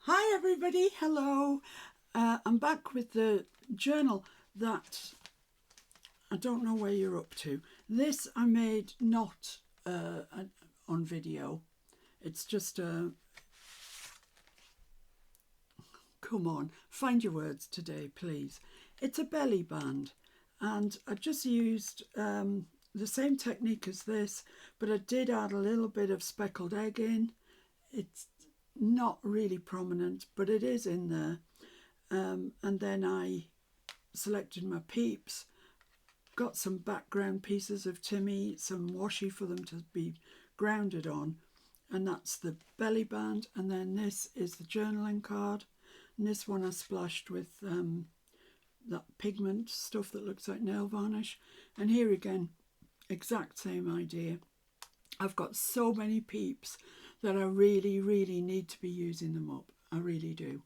Hi everybody, hello. I'm back with the journal that I don't know where you're up to. This I made not on video. It's just a... Come on, find your words today, please. It's a belly band, and I just used the same technique as this, but I did add a little bit of speckled egg in. It's not really prominent, but it is in there. And then I selected my peeps, got some background pieces of Timmy, some washi for them to be grounded on, and that's the belly band. And then this is the journaling card, and this one I splashed with that pigment stuff that looks like nail varnish. And here again, exact same idea. I've got so many peeps that I really need to be using them up. I really do.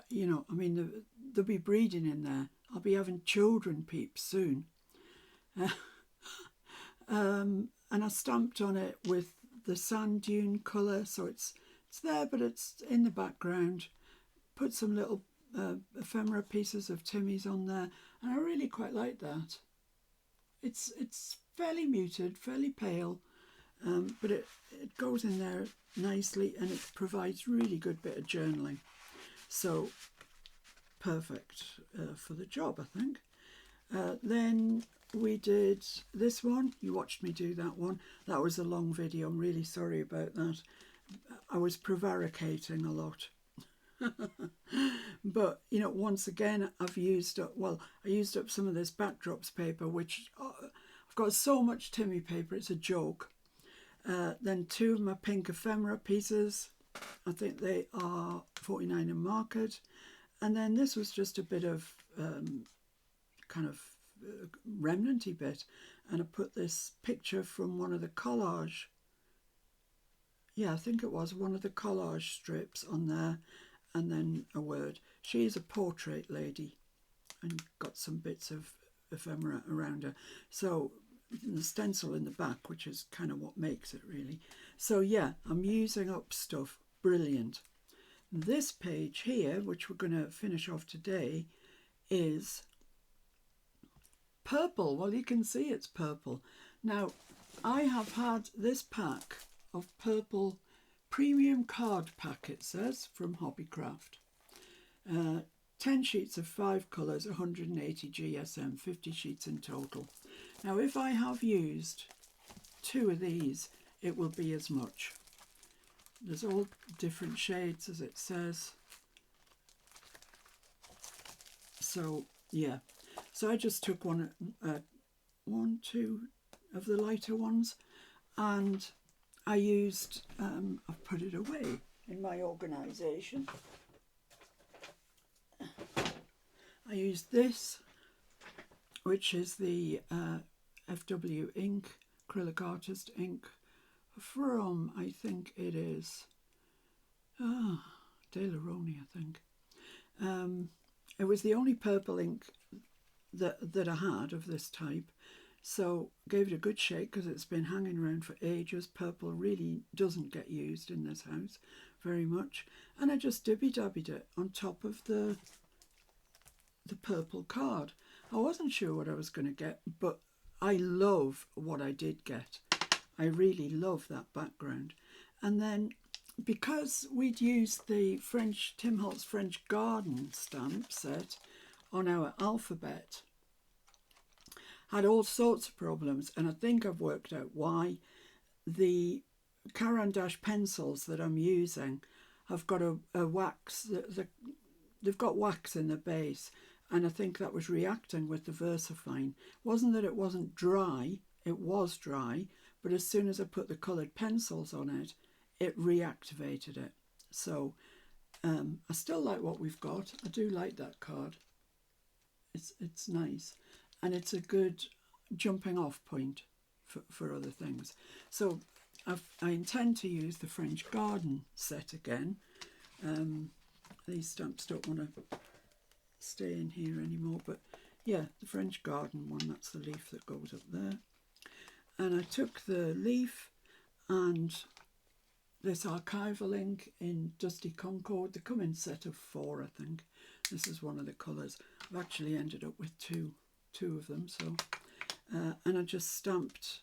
You know, I mean, they'll be breeding in there. I'll be having children peeps soon. And I stamped on it with the sand dune colour, so it's there, but it's in the background. Put some little ephemera pieces of Timmy's on there, and I really quite like that. It's fairly muted, fairly pale, but it goes in there nicely, and it provides really good bit of journaling. So perfect for the job, I think. Then we did this one. You watched me do that one. That was a long video. I'm really sorry about that. I was prevaricating a lot. But, you know, once again, I've used up, well, I used up some of this backdrops paper, which I've got so much Timmy paper, it's a joke. Then two of my pink ephemera pieces. I think they are 49 in market. And then this was just a bit of kind of remnanty bit, and I put this picture from one of the collage, I think it was one of the collage strips on there, and then a word. She is a portrait lady, and got some bits of ephemera around her, so the stencil in the back, which is kind of what makes it really. So yeah, I'm using up stuff. Brilliant. This page here, which we're going to finish off today, is purple. Well, you can see it's purple. Now, I have had this pack of purple premium card pack, it says, from Hobbycraft. 10 sheets of 5 colours, 180 GSM, 50 sheets in total. Now, if I have used 2 of these, it will be as much. There's all different shades, as it says. So, yeah. So I just took one, 2 of the lighter ones, and I used, I've put it away in my organisation. I used this, which is the FW ink, acrylic artist ink, from, I think it is, De La Roni, I think. It was the only purple ink that I had of this type, so gave it a good shake because it's been hanging around for ages. Purple really doesn't get used in this house very much, and I just dibby-dabbied it on top of the purple card. I wasn't sure what I was going to get, but I love what I did get. I really love that background. And then, because we'd used the French Tim Holtz French Garden stamp set on our alphabet, had all sorts of problems, and I think I've worked out why. The Caran d'Ache pencils that I'm using have got a wax, they've got wax in the base, and I think that was reacting with the VersaFine. Wasn't that it wasn't dry, it was dry, but as soon as I put the coloured pencils on it, it reactivated it. So I still like what we've got. I do like that card. It's nice, and it's a good jumping off point for other things. So I intend to use the French Garden set again. These stamps don't want to stay in here anymore, but yeah, the French Garden one, that's the leaf that goes up there. And I took the leaf and this archival ink in Dusty Concord. They come in a set of 4, I think. This is one of the colours. I've actually ended up with two of them. So, and I just stamped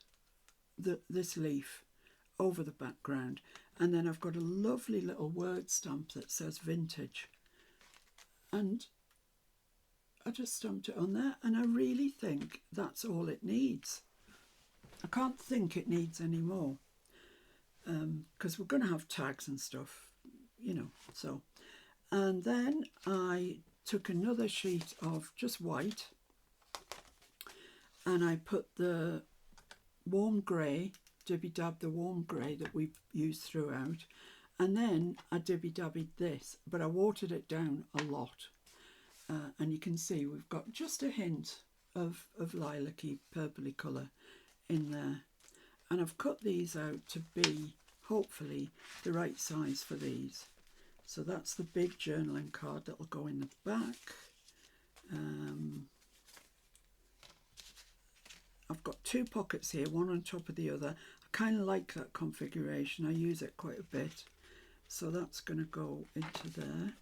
this leaf over the background, and then I've got a lovely little word stamp that says vintage, and I just stamped it on there, and I really think that's all it needs. I can't think it needs any more, because we're going to have tags and stuff, you know. So, and then I took another sheet of just white, and I put the warm grey, dibby-dab the warm grey that we've used throughout, and then I dibby-dabbied this, but I watered it down a lot, and you can see we've got just a hint of lilac-y purpley colour in there, and I've cut these out to be hopefully the right size for these. So that's the big journaling card that will go in the back. I've got 2 pockets here, one on top of the other. I kind of like that configuration. I use it quite a bit. So that's going to go into there.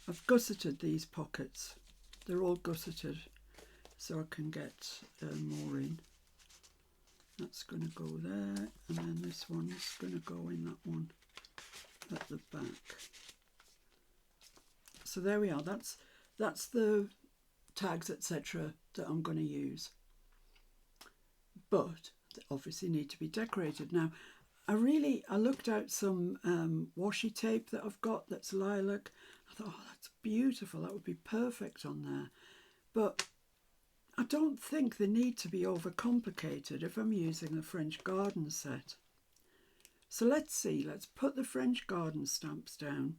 I've gusseted these pockets. They're all gusseted, so I can get more in. That's going to go there, and then this one's going to go in that one at the back. So there we are. That's the tags, etc. that I'm going to use. But they obviously need to be decorated. Now, I looked out some washi tape that I've got that's lilac. I thought, oh, that's beautiful. That would be perfect on there. But I don't think they need to be overcomplicated if I'm using the French Garden set. So let's see. Let's put the French Garden stamps down,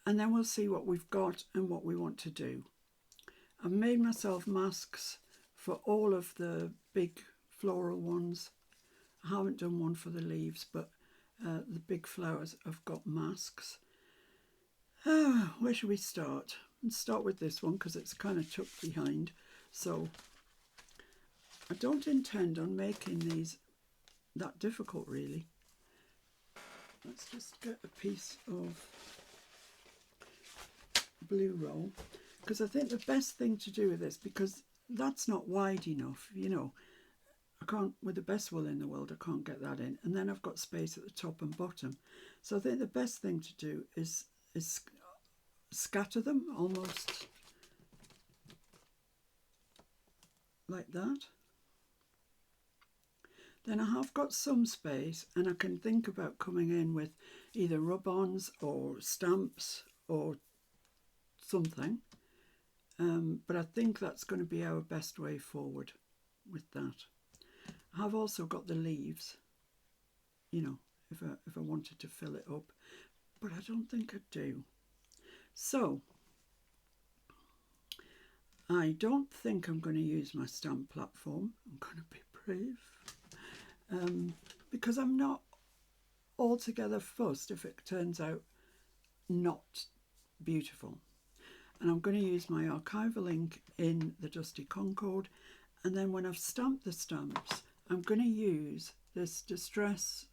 and then we'll see what we've got and what we want to do. I've made myself masks for all of the big floral ones. I haven't done one for the leaves, but the big flowers have got masks. Where should we start? Let's start with this one because it's kind of tucked behind. So I don't intend on making these that difficult, really. Let's just get a piece of blue roll, because I think the best thing to do with this, because that's not wide enough, you know, I can't, with the best wool in the world, I can't get that in, and then I've got space at the top and bottom. So I think the best thing to do is scatter them almost like that. Then I have got some space, and I can think about coming in with either rub-ons or stamps or something, but I think that's going to be our best way forward with that. I have also got the leaves, you know, if I wanted to fill it up, but I don't think I do. So I don't think I'm going to use my stamp platform. I'm going to be brave, because I'm not altogether fussed if it turns out not beautiful. And I'm going to use my archival ink in the Dusty Concord, and then when I've stamped the stamps, I'm going to use this Distress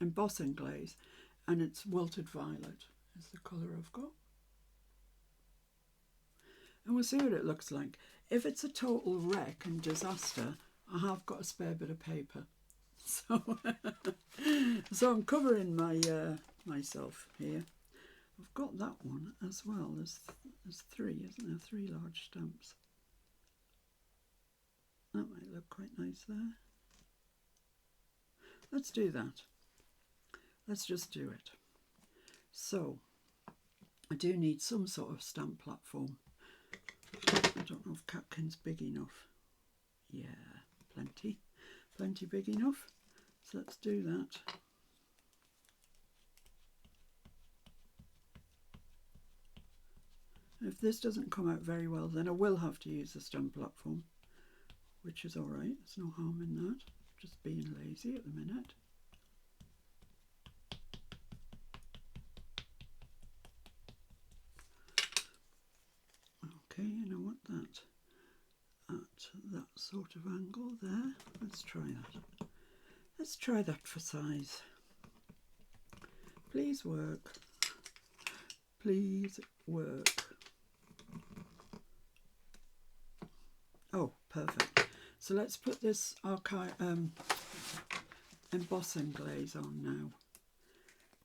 embossing glaze, and it's Wilted Violet is the colour I've got. And we'll see what it looks like. If it's a total wreck and disaster, I have got a spare bit of paper. So, so I'm covering myself here. I've got that one as well. There's 3, isn't there? 3 large stamps. That might look quite nice there. Let's do that. Let's just do it. So, I do need some sort of stamp platform. I don't know if Catkin's big enough. Yeah, plenty big enough. So let's do that. If this doesn't come out very well, then I will have to use the stamp platform, which is all right. There's no harm in that. Just being lazy at the minute. Okay, and I want that at that sort of angle there. Let's try that. Let's try that for size. Please work. Please work. Oh, perfect. So let's put this embossing glaze on now,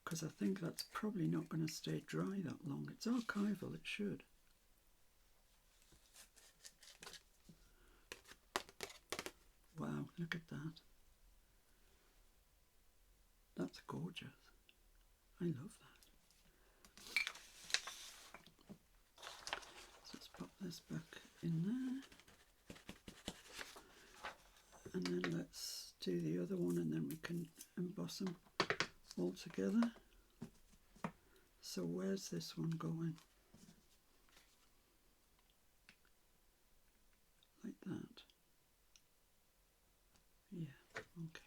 because I think that's probably not going to stay dry that long. It's archival, it should. Wow, look at that. That's gorgeous. I love that. So let's pop this back in there. And then let's do the other one, and then we can emboss them all together. So where's this one going? Like that. Yeah, okay.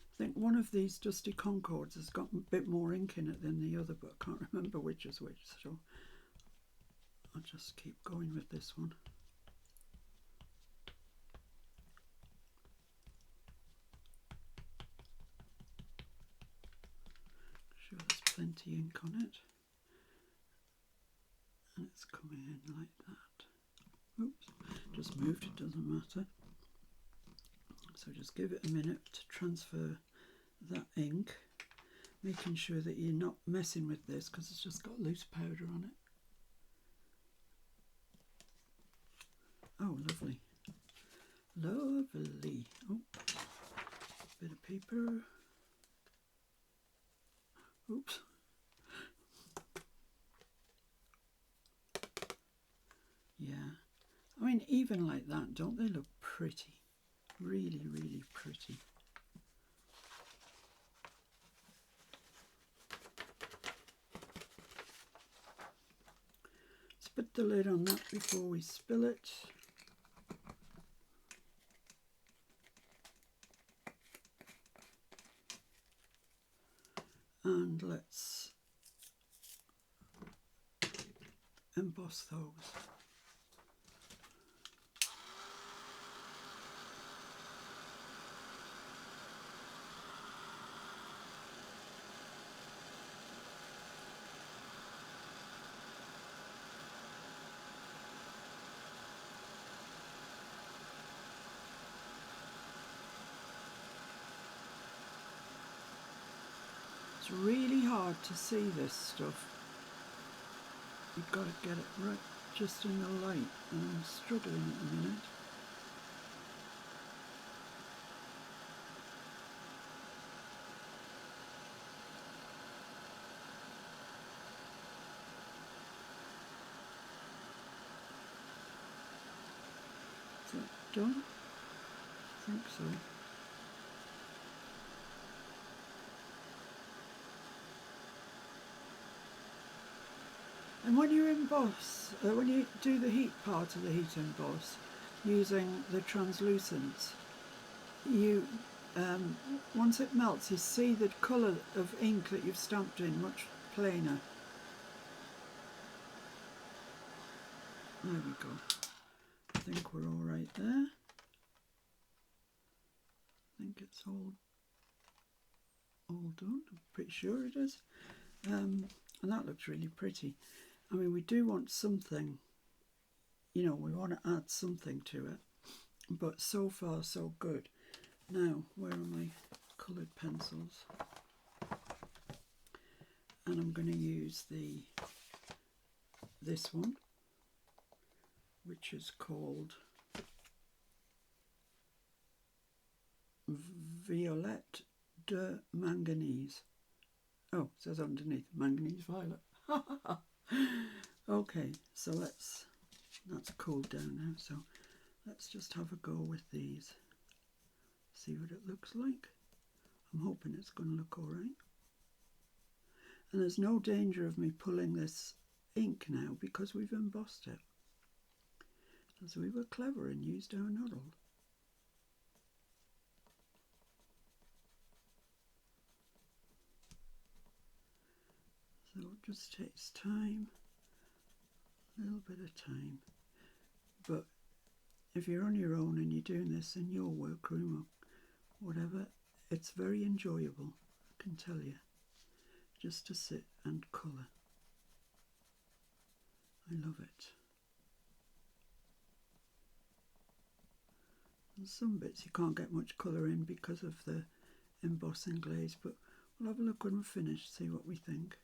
I think one of these Dusty Concords has got a bit more ink in it than the other, but I can't remember which is which, so I'll just keep going with this one. Sure there's plenty ink on it. And it's coming in like that. Oops, just moved, it doesn't matter. So just give it a minute to transfer that ink, making sure that you're not messing with this because it's just got loose powder on it. Oh, lovely. Lovely. Oh, bit of paper. Oops. Yeah. I mean, even like that, don't they look pretty? Really, really pretty. Let's put the lid on that before we spill it. And let's emboss those. It's really hard to see this stuff. You've got to get it right just in the light, and I'm struggling at the minute. Is that done? I think so. And when you emboss, when you do the heat part of the heat emboss, using the translucents, you once it melts, you see the colour of ink that you've stamped in much plainer. There we go. I think we're all right there. I think it's all done. I'm pretty sure it is. And that looks really pretty. I mean, we do want something, you know, we want to add something to it, but so far so good. Now, where are my coloured pencils? And I'm going to use this one, which is called Violette de Manganese. Oh, it says underneath manganese violet. Okay, so that's cooled down now, so let's just have a go with these, see what it looks like. I'm hoping it's going to look all right. And there's no danger of me pulling this ink now because we've embossed it, as we were clever and used our noddle. just takes time, a little bit of time. But if you're on your own and you're doing this in your workroom or whatever, it's very enjoyable, I can tell you, just to sit and colour. I love it. And some bits you can't get much colour in because of the embossing glaze, but we'll have a look when we're finished, see what we think.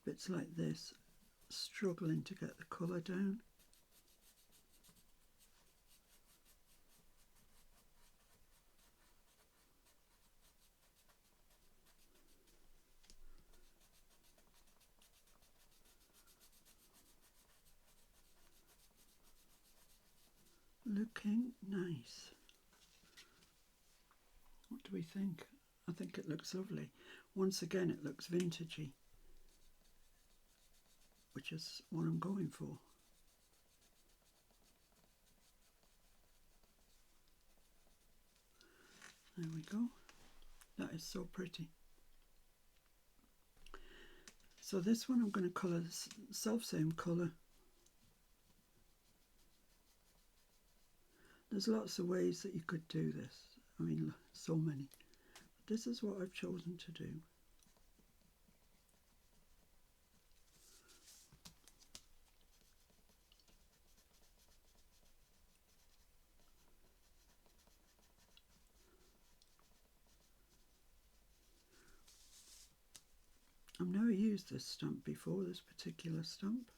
Bits like this, struggling to get the colour down. Looking nice. What do we think? I think it looks lovely. Once again, it looks vintagey, which is what I'm going for. There we go. That is so pretty. So this one I'm going to colour the self-same colour. There's lots of ways that you could do this. I mean, so many. But this is what I've chosen to do. I've never used this stamp before, this particular stamp.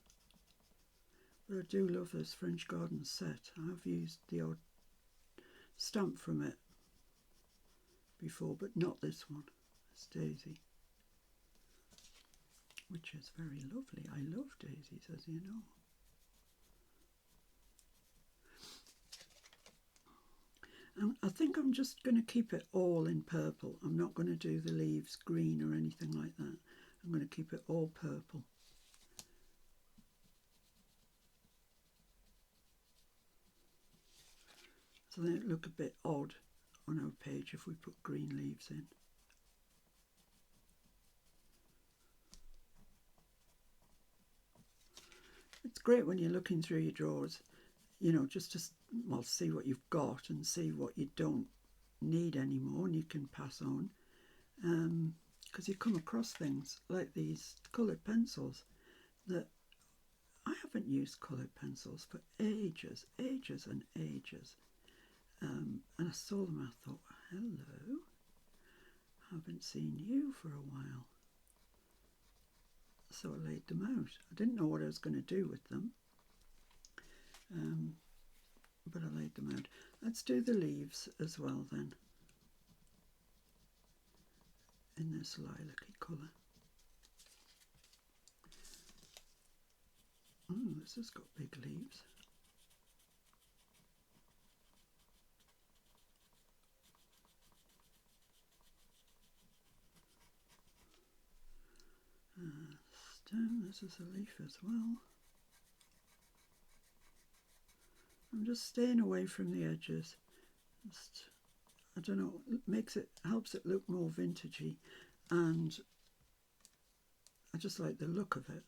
But I do love this French Garden set. I've used the odd stamp from it before, but not this one. It's Daisy, which is very lovely. I love daisies, as you know. And I think I'm just going to keep it all in purple. I'm not going to do the leaves green or anything like that. I'm going to keep it all purple. So then it look a bit odd on our page if we put green leaves in. It's great when you're looking through your drawers, you know, just to see what you've got and see what you don't need anymore, and you can pass on. Because you come across things like these coloured pencils that I haven't used coloured pencils for ages and ages. And I saw them and I thought, hello, haven't seen you for a while. So I laid them out. I didn't know what I was going to do with them, but I laid them out. Let's do the leaves as well then, in this lilac-y colour. Oh, this has got big leaves. Stem, this is a leaf as well. I'm just staying away from the edges. Just, I don't know, helps it look more vintagey, and I just like the look of it.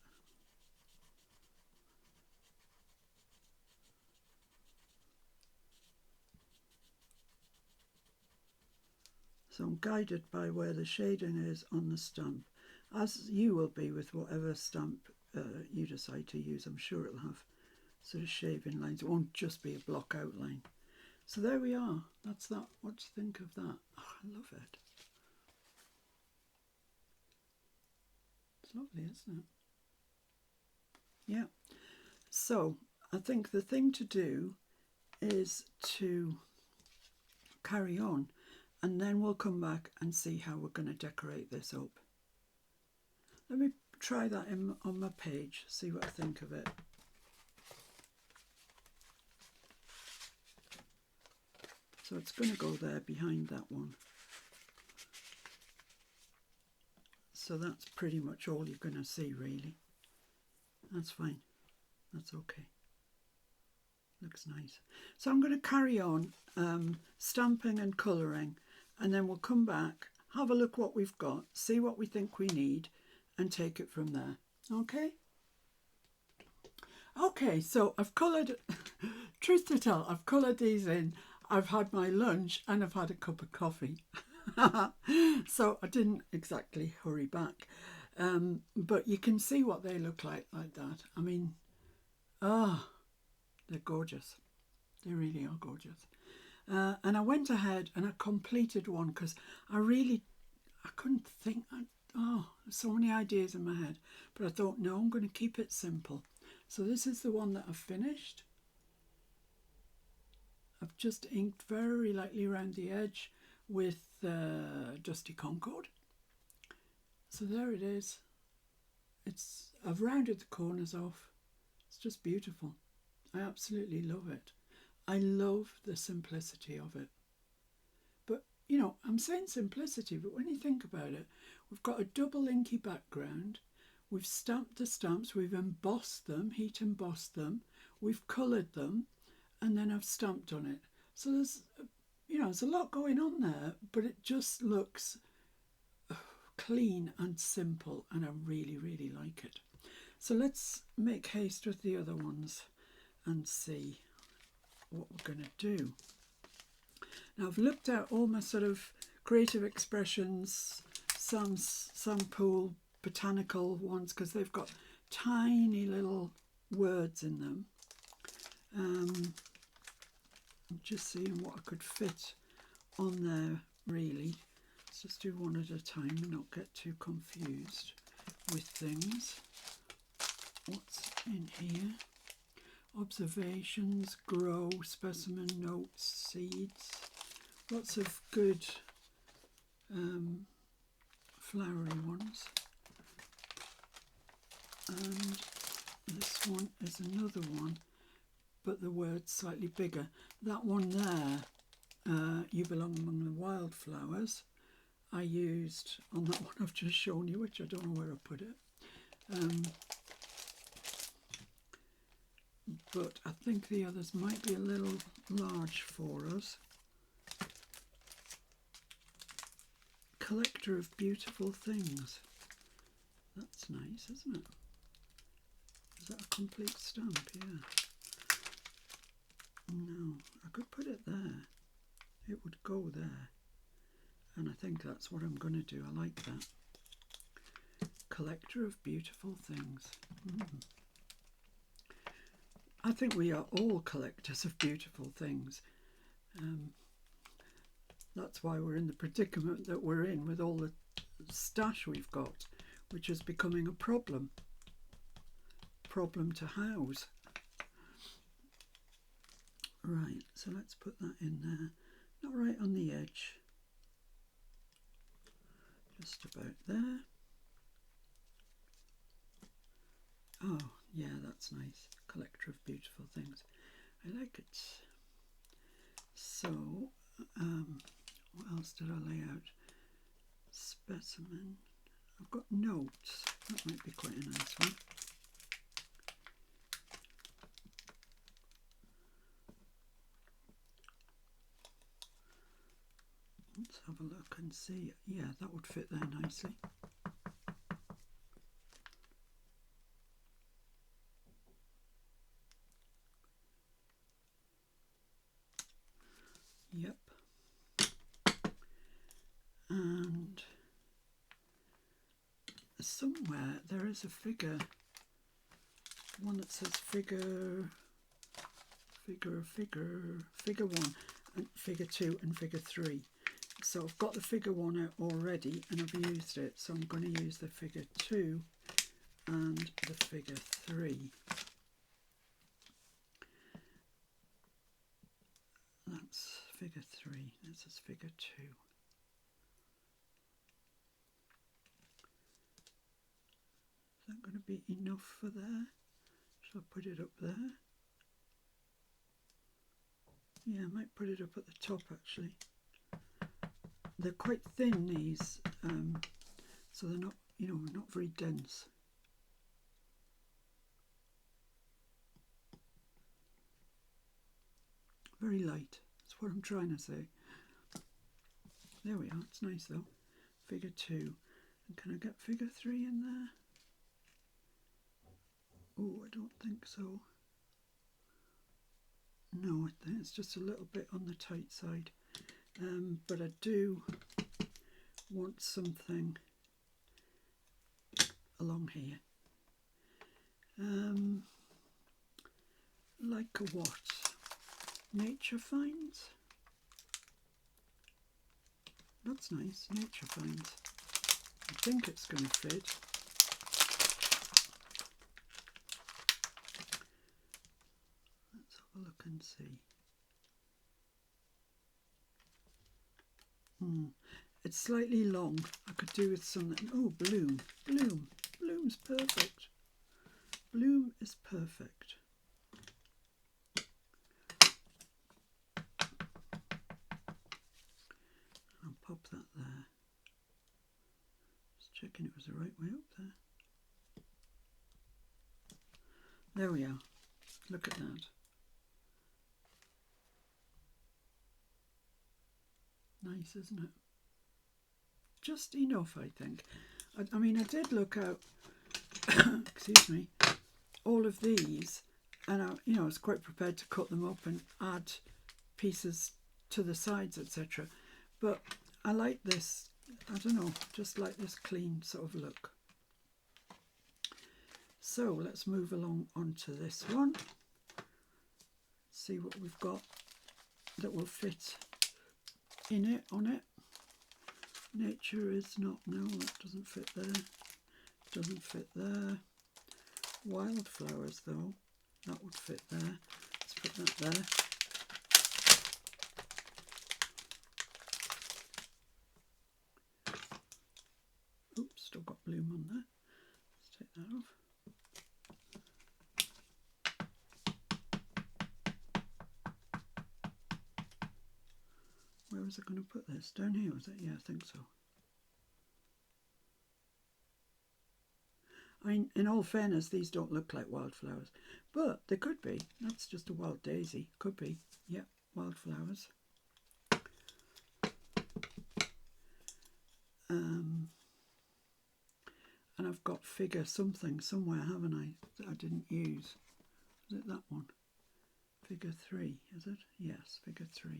So I'm guided by where the shading is on the stamp, as you will be with whatever stamp you decide to use. I'm sure it'll have sort of shaving lines. It won't just be a block outline. So there we are. That's that. What do you think of that? Oh, I love it. It's lovely, isn't it? Yeah. So I think the thing to do is to carry on, and then we'll come back and see how we're going to decorate this up. Let me try that on my page, see what I think of it. So it's going to go there behind that one. So that's pretty much all you're going to see, really. That's fine. That's okay. Looks nice. So I'm going to carry on stamping and colouring, and then we'll come back, have a look what we've got, see what we think we need, and take it from there. Okay? Okay, so I've coloured, truth to tell, I've coloured these in. I've had my lunch and I've had a cup of coffee. So I didn't exactly hurry back. But you can see what they look like that. I mean, they're gorgeous. They really are gorgeous. And I went ahead and I completed one because I couldn't think. So many ideas in my head. But I thought, no, I'm going to keep it simple. So this is the one that I've finished. I've just inked very lightly around the edge with Dusty Concord. So there it is. I've rounded the corners off. It's just beautiful. I absolutely love it. I love the simplicity of it. But, you know, I'm saying simplicity, but when you think about it, we've got a double inky background. We've stamped the stamps, we've embossed them, heat embossed them, we've coloured them, and then I've stamped on it. So there's a lot going on there, but it just looks clean and simple, and I really, really like it. So let's make haste with the other ones and see what we're going to do. Now I've looked at all my sort of creative expressions, some Pool botanical ones, because they've got tiny little words in them. I'm just seeing what I could fit on there really. Let's just do one at a time and not get too confused with things. What's in here? Observations, grow, specimen, notes, seeds. Lots of good flowery ones. And this one is another one, but the word's slightly bigger. That one there, You Belong Among the Wildflowers, I used on that one I've just shown you, which I don't know where I put it. But I think the others might be a little large for us. Collector of Beautiful Things. That's nice, isn't it? Is that a complete stamp? Yeah. No, I could put it there. It would go there. And I think that's what I'm going to do. I like that. Collector of Beautiful Things. I think we are all collectors of beautiful things. That's why we're in the predicament that we're in with all the stash we've got, which is becoming a problem to house. Right, so let's put that in there. Not right on the edge. Just about there. Oh, yeah, that's nice. Collector of Beautiful Things. I like it. So, what else did I lay out? Specimen. I've got notes. That might be quite a nice one. Let's have a look and see. Yeah, that would fit there nicely. Yep. And somewhere there is a figure, one that says figure 1 and figure 2 and figure 3. So I've got the figure 1 out already and I've used it, so I'm going to use the figure 2 and the figure 3. That's figure 3, this is figure 2. Is that going to be enough for there? Shall I put it up there? Yeah, I might put it up at the top actually. They're quite thin, these, so they're not, not very dense. Very light, that's what I'm trying to say. There we are, it's nice though. Figure 2. And can I get figure 3 in there? Oh, I don't think so. No, I think it's just a little bit on the tight side. But I do want something along here. Like a what? Nature Finds? That's nice, Nature Finds. I think it's going to fit. Let's have a look and see. It's slightly long. I could do with something. Oh, bloom. Bloom. Bloom's perfect. Bloom is perfect. I'll pop that there. Just checking it was the right way up there. There we are. Look at that. Nice, isn't it? Just enough, I think. I mean, I did look out, excuse me, all of these, and I was quite prepared to cut them up and add pieces to the sides, etc. But I like this, I don't know, just like this clean sort of look. So let's move along onto this one. See what we've got that will fit in it, on it. Nature is not, no, that doesn't fit there. Doesn't fit there. Wildflowers though, that would fit there. Let's put that there. Oops, still got bloom on there. Let's take that off. Where was I going to put this? Down here, was it? Yeah, I think so. I mean, in all fairness, these don't look like wildflowers, but they could be. That's just a wild daisy. Could be. Yep, wildflowers. And I've got figure something somewhere, haven't I, that I didn't use. Is it that one? Figure 3, is it? Yes, figure 3.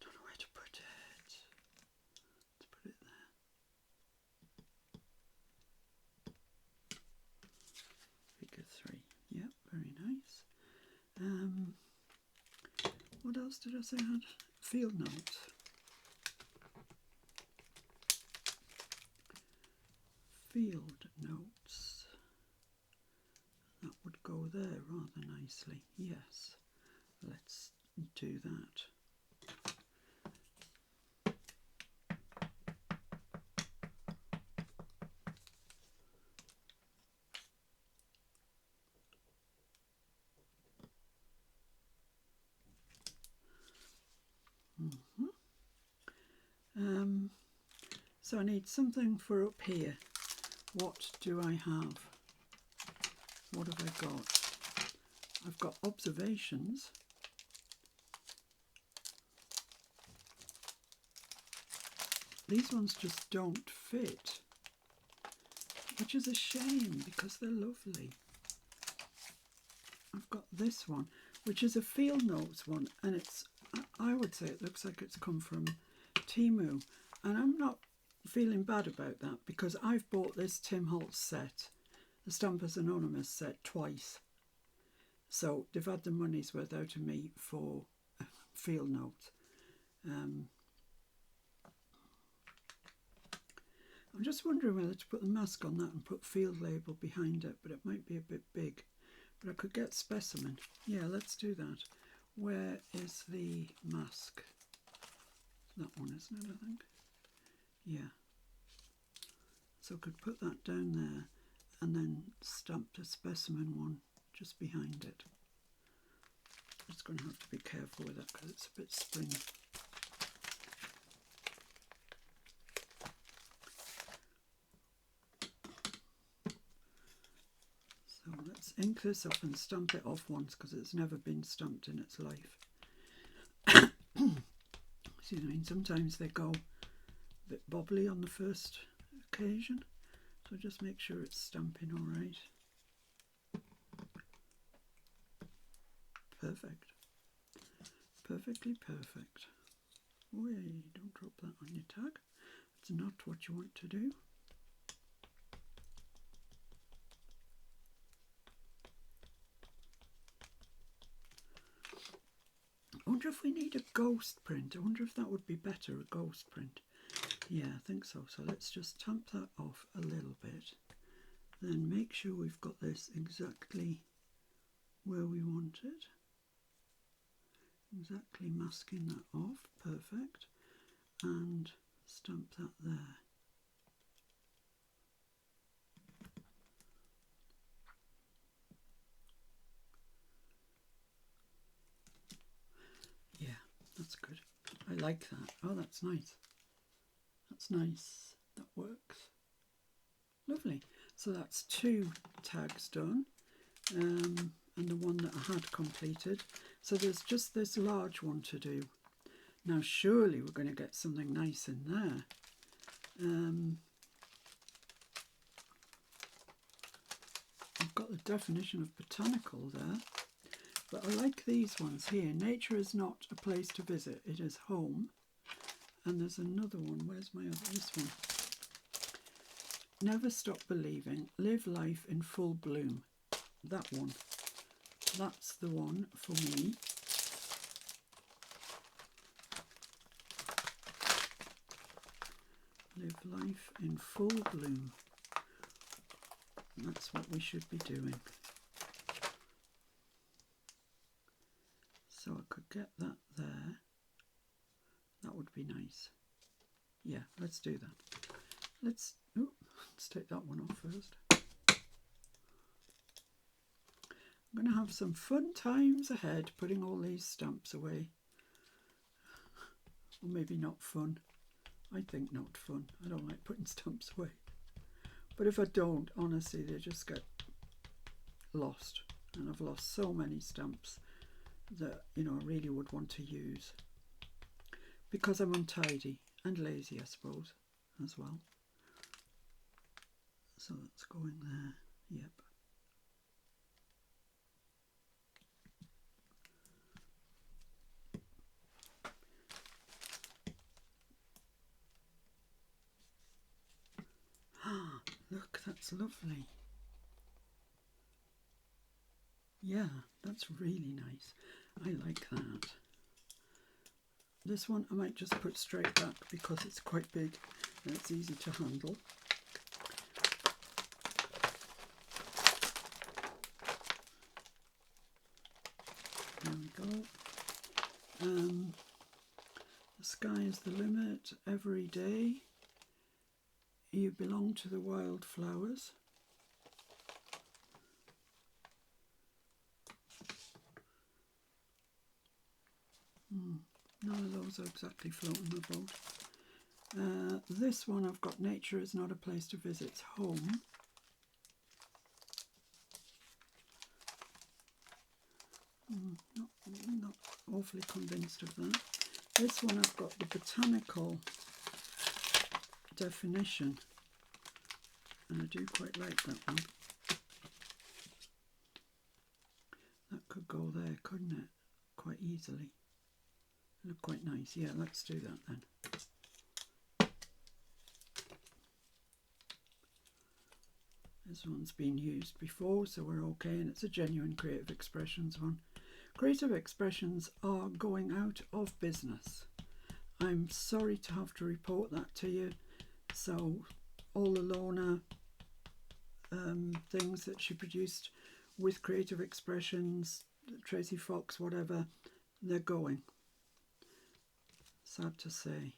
Don't know where to put it. Let's put it there. Figure 3. Yep, very nice. What else did I say I had? Field notes. Field notes. That would go there rather nicely. Yes, let's do that. So I need something for up here. What do I have? What have I got? I've got observations. These ones just don't fit, which is a shame because they're lovely. I've got this one, which is a field notes one, and it's, I would say it looks like it's come from Temu, and I'm not feeling bad about that because I've bought this Tim Holtz set, the Stampers Anonymous set, twice. So they've had the money's worth out of me for field notes. I'm just wondering whether to put the mask on that and put field label behind it, but it might be a bit big. But I could get specimen. Yeah, let's do that. Where is the mask? That one, isn't it, I think? Yeah. So I could put that down there and then stamp the specimen one just behind it. Just going to have to be careful with that because it's a bit springy. ink this up and stamp it off once because it's never been stamped in its life. See what I mean? Sometimes they go a bit bobbly on the first occasion, so just make sure it's stamping all right. Perfect. Perfectly perfect. Oh, yeah, don't drop that on your tag. It's not what you want to do. I wonder if we need a ghost print. I wonder if that would be better, a ghost print. Yeah, I think so. So let's just tamp that off a little bit. Then make sure we've got this exactly where we want it. Exactly masking that off. Perfect. And stamp that there. Yeah, that's good. I like that. Oh, that's nice. That's nice. That works. Lovely. So that's 2 tags done, and the one that I had completed. So there's just this large one to do. Now surely we're going to get something nice in there. I've got the definition of botanical there, but I like these ones here. Nature is not a place to visit, it is home. And there's another one. Where's my other? This one. Never stop believing. Live life in full bloom. That one. That's the one for me. Live life in full bloom. That's what we should be doing. So I could get that there. That would be nice. Yeah, let's do that. Let's take that one off first. I'm going to have some fun times ahead putting all these stamps away. Or maybe not fun. I think not fun. I don't like putting stamps away. But if I don't, honestly, they just get lost. And I've lost so many stamps that, you know, I really would want to use. Because I'm untidy and lazy, I suppose, as well. So that's going there. Yep. Ah, look, that's lovely. Yeah, that's really nice. I like that. This one I might just put straight back because it's quite big and it's easy to handle. There we go. The sky is the limit. Every day you belong to the wildflowers. None of those are exactly floating the boat. This one I've got nature is not a place to visit, it's home. Not awfully convinced of that. This one I've got the botanical definition, and I do quite like that one. That could go there, couldn't it? Quite easily. Look quite nice. Yeah, let's do that then. This one's been used before, so we're okay, and it's a genuine Creative Expressions one. Creative Expressions are going out of business. I'm sorry to have to report that to you. So all the Lorna things that she produced with Creative Expressions, Tracy Fox, whatever, they're going. Sad to say.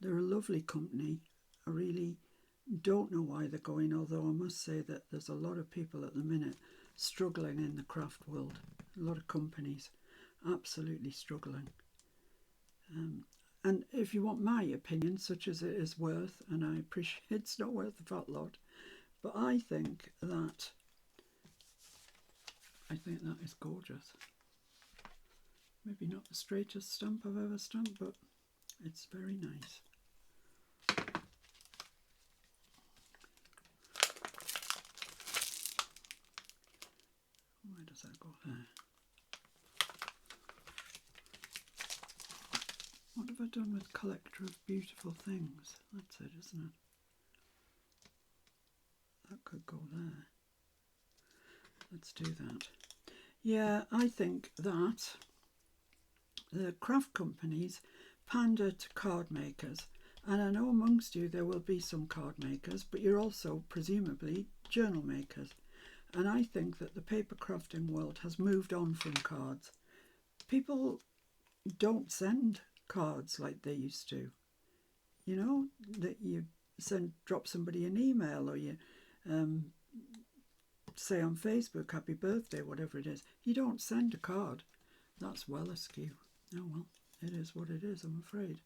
They're a lovely company. I really don't know why they're going, although I must say that there's a lot of people at the minute struggling in the craft world. A lot of companies absolutely struggling. And if you want my opinion, such as it is worth, and I appreciate it's not worth a fat lot, but I think that I think that is gorgeous. Maybe not the straightest stamp I've ever stamped, but it's very nice. Where does that go there? What have I done with Collector of Beautiful Things? That's it, isn't it? That could go there. Let's do that. Yeah, I think that the craft companies pander to card makers. And I know amongst you there will be some card makers, but you're also presumably journal makers. And I think that the paper crafting world has moved on from cards. People don't send cards like they used to. You know, that you drop somebody an email, or you say on Facebook, happy birthday, whatever it is. You don't send a card. That's well askew. Oh well, it is what it is, I'm afraid.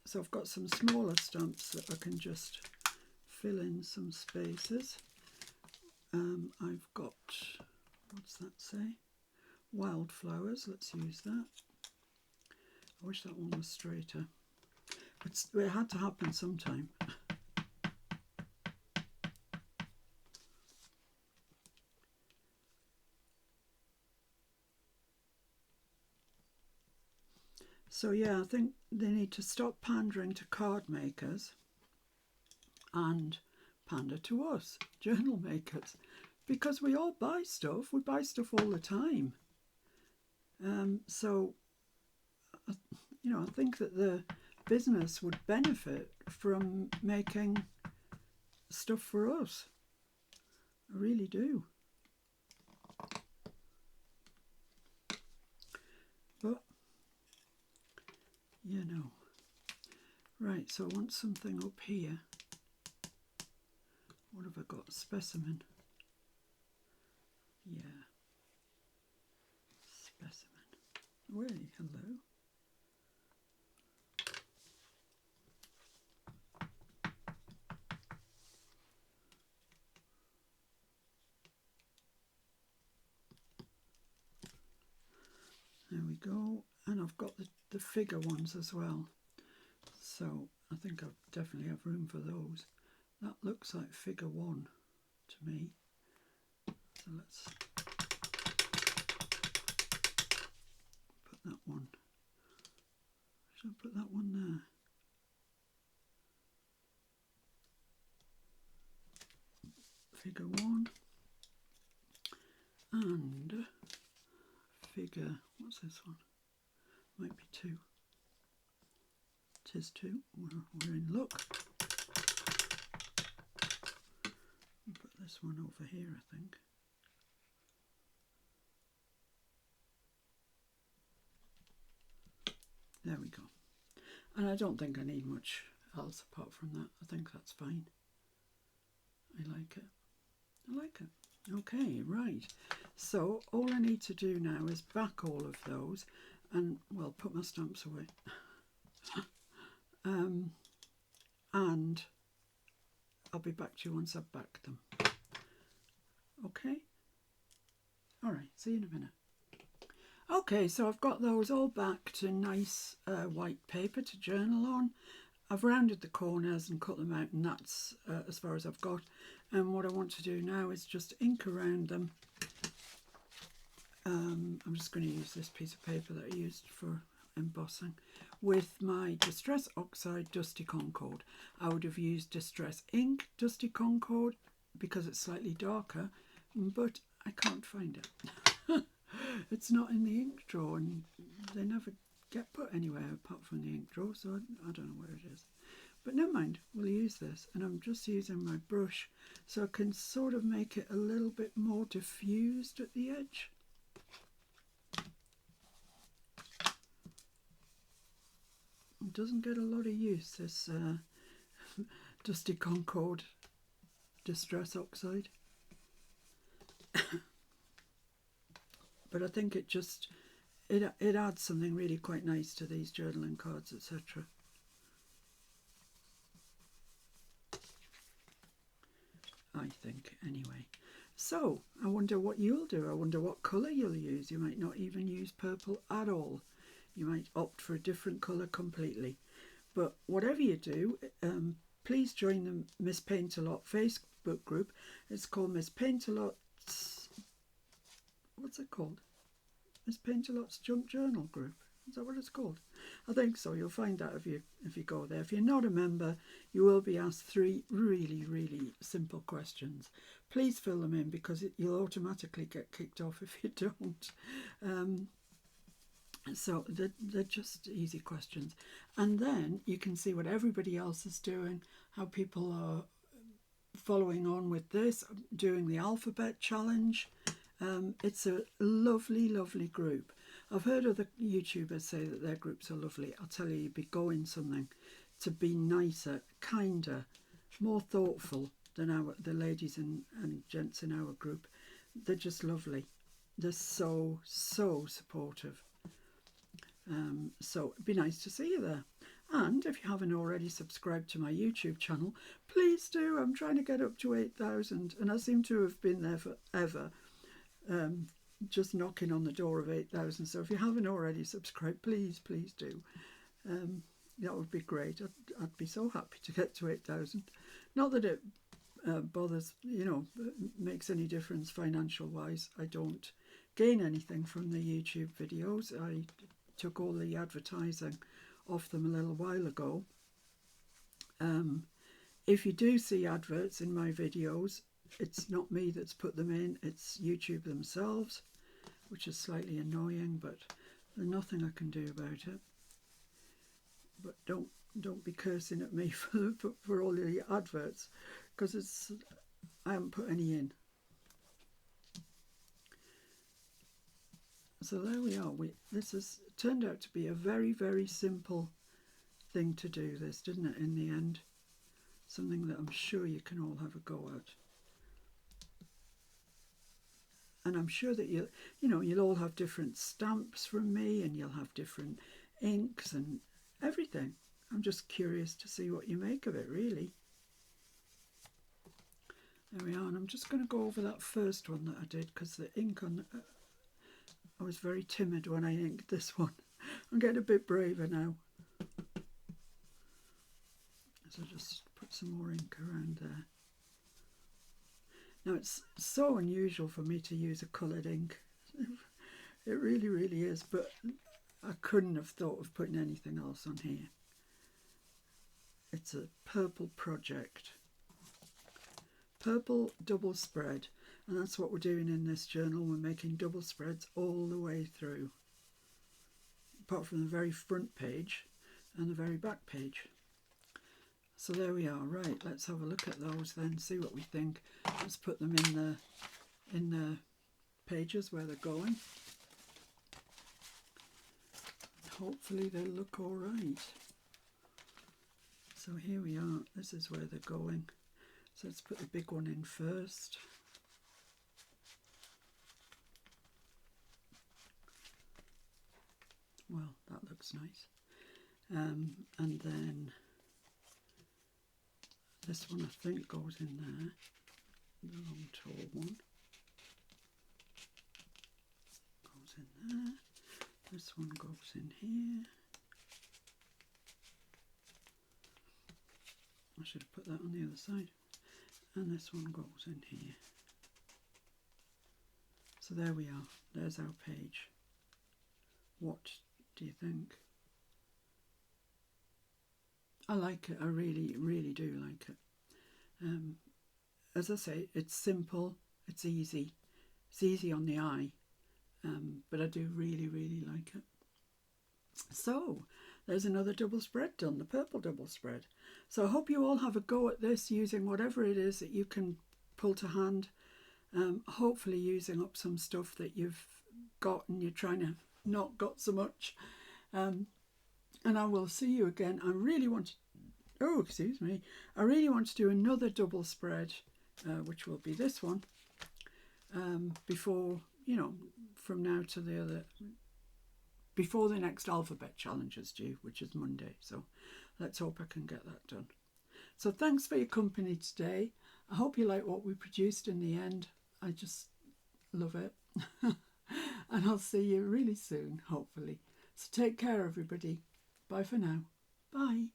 So I've got some smaller stamps that I can just fill in some spaces. I've got, what's that say? Wildflowers, let's use that. I wish that one was straighter. It had to happen sometime. So yeah, I think they need to stop pandering to card makers and pander to us, journal makers, because we all buy stuff. We buy stuff all the time. So, you know, I think that the business would benefit from making stuff for us. I really do. But, you know. Right, so I want something up here. What have I got? Specimen. Yeah. Specimen. Way, hello. There we go. And I've got the figure ones as well. So I think I definitely have room for those. That looks like figure one to me. So let's put that one. Should I put that one there? Figure one. And figure, what's this one? Might be two. It is two. We're in luck. I'll put this one over here, I think. There we go. And I don't think I need much else apart from that. I think that's fine. I like it. I like it. Okay, right. So all I need to do now is back all of those and, well, put my stamps away. And I'll be back to you once I've backed them. Okay? All right, see you in a minute. Okay, so I've got those all backed in nice white paper to journal on. I've rounded the corners and cut them out, and that's as far as I've got. And what I want to do now is just ink around them. I'm just going to use this piece of paper that I used for embossing with my Distress Oxide Dusty Concord. I would have used Distress Ink Dusty Concord because it's slightly darker, but I can't find it. It's not in the ink drawer, and they never get put anywhere apart from the ink drawer, so I don't know where it is. But never mind, we'll use this, and I'm just using my brush so I can sort of make it a little bit more diffused at the edge. It doesn't get a lot of use, this Dusty Concord Distress Oxide. But I think it just, it adds something really quite nice to these journaling cards, etc. I think, anyway. So I wonder what you'll do. I wonder what colour you'll use. You might not even use purple at all. You might opt for a different colour completely. But whatever you do, please join the Miss Paintalot Facebook group. It's called Miss Paintalot's, what's it called? Miss Paintalot's Junk Journal group. Is that what it's called? I think so. You'll find out if you go there. If you're not a member, you will be asked 3 really, really simple questions. Please fill them in because you'll automatically get kicked off if you don't. So they're just easy questions. And then you can see what everybody else is doing, how people are following on with this, doing the alphabet challenge. It's a lovely, lovely group. I've heard other YouTubers say that their groups are lovely. I'll tell you, you'd be going something to be nicer, kinder, more thoughtful than the ladies and gents in our group. They're just lovely. They're so, so supportive. So it'd be nice to see you there. And if you haven't already subscribed to my YouTube channel, please do. I'm trying to get up to 8,000 and I seem to have been there forever, just knocking on the door of 8,000. So if you haven't already subscribed, please do. That would be great. I'd be so happy to get to 8,000. Not that it bothers, makes any difference financial wise. I don't gain anything from the YouTube videos. I took all the advertising off them a little while ago. If you do see adverts in my videos, it's not me that's put them in, it's YouTube themselves, which is slightly annoying, but there's nothing I can do about it. But don't be cursing at me for all the adverts, because I haven't put any in. So there we are. This has turned out to be a very, very simple thing to do, this, didn't it, in the end? Something that I'm sure you can all have a go at. And I'm sure that you'll all have different stamps from me, and you'll have different inks and everything. I'm just curious to see what you make of it, really. There we are, and I'm just going to go over that first one that I did, because the ink on I was very timid when I inked this one. I'm getting a bit braver now. So just put some more ink around there. Now it's so unusual for me to use a coloured ink. It really, really is, but I couldn't have thought of putting anything else on here. It's a purple project. Purple double spread. And that's what we're doing in this journal. We're making double spreads all the way through, apart from the very front page and the very back page. So there we are. Right, let's have a look at those then, see what we think. Let's put them in the pages where they're going. Hopefully they'll look all right. So here we are. This is where they're going. So let's put the big one in first. Well, that looks nice. And then this one I think goes in there, the long tall one goes in there. This one goes in here. I should have put that on the other side. And this one goes in here. So there we are. There's our page. What do you think? I like it. I really, really do like it. As I say, it's simple. It's easy. It's easy on the eye. But I do really, really like it. So there's another double spread done, the purple double spread. So I hope you all have a go at this using whatever it is that you can pull to hand. Hopefully using up some stuff that you've got and you're trying to not got so much. And I will see you again. I really want to do another double spread, which will be this one, before, from now to the other, before the next alphabet challenge is due, which is Monday. So let's hope I can get that done. So thanks for your company today. I hope you like what we produced in the end. I just love it. And I'll see you really soon, hopefully. So take care, everybody. Bye for now. Bye.